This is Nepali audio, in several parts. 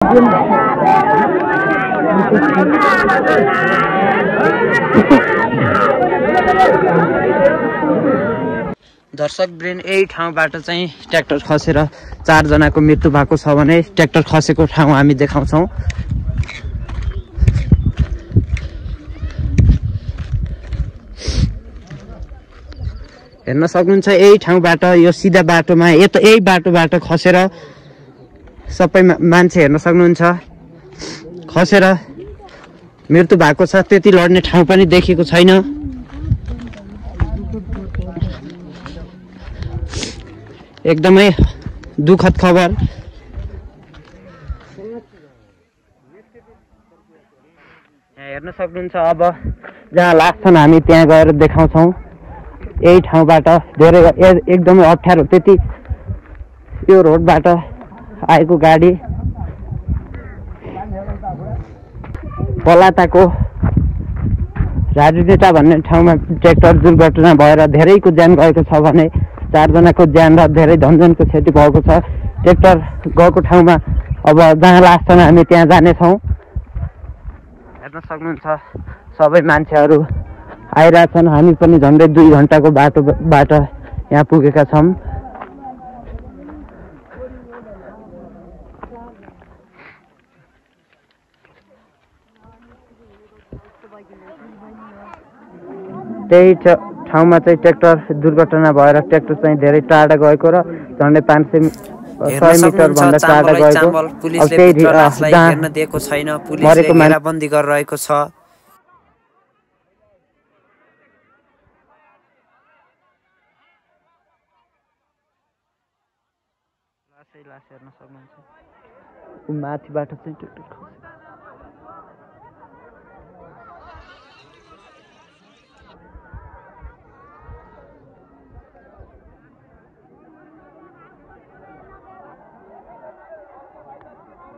दर्शक ब्रेन यही ठाउँबाट चाहिँ ट्र्याक्टर खसेर 4 जनाको मृत्यु भएको छ भने ट्र्याक्टर खसेको ठाउँ हामी देखाउँछौँ। हेर्न सक्नुहुन्छ यही ठाउँबाट यो सिधा बाटोमा यही बाटोबाट खसेर सबै मान्छे हेर्न सक्नुहुन्छ खसेर मृत्यु भएको छ। त्यति लड्ने ठाउँ पनि देखेको छैन। एकदमै दुःखद खबर। हेर्न सक्नुहुन्छ अब जहाँ लाग्छन् हामी त्यहाँ गएर देखाउँछौँ। यही ठाउँबाट धेरै एकदमै अप्ठ्यारो त्यति यो रोडबाट आएको गाडी पलाताको राजुडेटा भन्ने ठाउँमा ट्र्याक्टर दुर्घटना भएर धेरैको ज्यान गएको छ भने 4 जनाको ज्यान र धेरै धनजनको क्षति भएको छ। ट्र्याक्टर गएको ठाउँमा अब जहाँ लाग्छन् हामी त्यहाँ जानेछौँ। हेर्न सक्नुहुन्छ सबै मान्छेहरू आइरहेछन्। हामी पनि झन्डै 2 घन्टाको बाटोबाट यहाँ पुगेका छौँ। त्यही ठाउँमा चाहिँ ट्र्याक्टर दुर्घटना भएर ट्र्याक्टर चाहिँ धेरै टाढा गएको र झन्डै 500 मिटर भन्दा टाढा गएको। पुलिसले पुत्रलासलाई हेर्न दिएको छैन। पुलिसले घेराबन्दी गरिरहेको छ। लास हेर्न सक्नुहुन्छ माथिबाट चाहिँ ट्र्याक्टर खस्यो।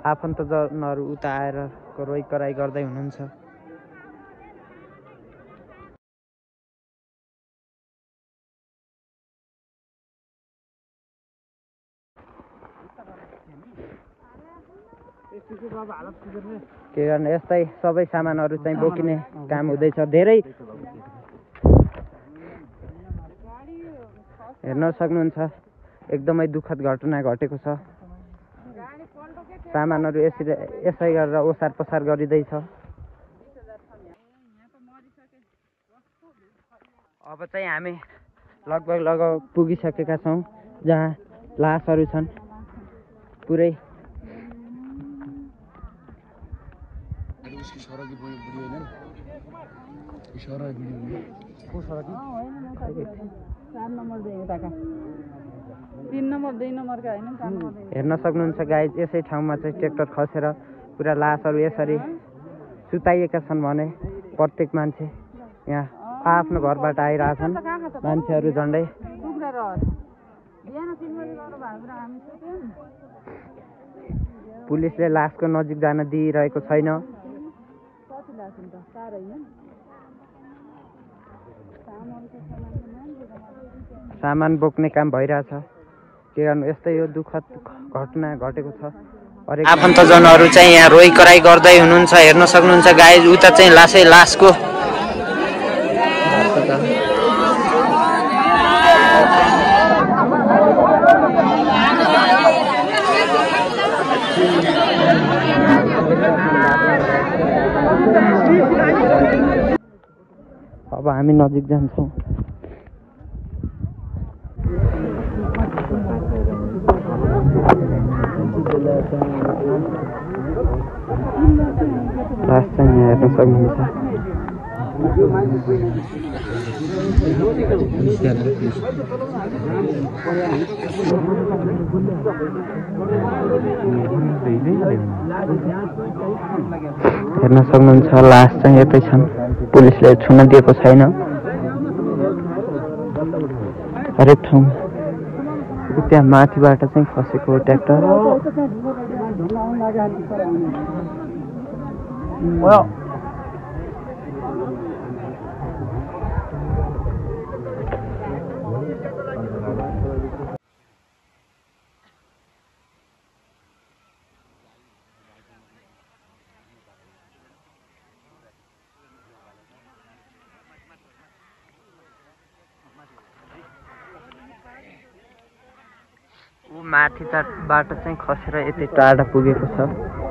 आफन्तजनहरू उता आएर रोइ कराई गर्दै हुनुहुन्छ। के गर्ने यस्तै सबै सामानहरू चाहिँ बोकिने काम हुँदैछ। धेरै हेर्न सक्नुहुन्छ एकदमै दुःखद घटना घटेको छ। सामानहरू यसै गरेर ओसार पसार गरिँदैछ। अब चाहिँ हामी लगभग पुगिसकेका छौँ जहाँ लासहरू छन्। पुरै हेर्न सक्नुहुन्छ गाइज यसै ठाउँमा चाहिँ ट्र्याक्टर खसेर पुरा लासहरू यसरी सुताइएका छन् भने प्रत्येक मान्छे यहाँ आफ्नो घरबाट आइरहेछन्। मान्छेहरू झन्डै पुलिसले लासको नजिक जान दिइरहेको छैन। सामान बोक्ने काम भइरहेछ। के गर्नु यस्तै यो दुःखद घटना घटेको छ। आफन्तजनहरू चाहिँ यहाँ रोइ कराई गर्दै हुनुहुन्छ। हेर्न सक्नुहुन्छ गाइज उता चाहिँ लासको अब हामी नजिक जान्छौँ। लास चाहिँ यहाँ हेर्न सक्नुहुन्छ। हेर्न सक्नुहुन्छ लास चाहिँ यतै छन्। पुलिसले छुन दिएको छैन। हरेक ठाउँ त्यहाँ माथिबाट चाहिँ खसेको ट्र्याक्टर। ऊ माथि बाटो चाहिँ खसेर यति टाढा पुगेको छ।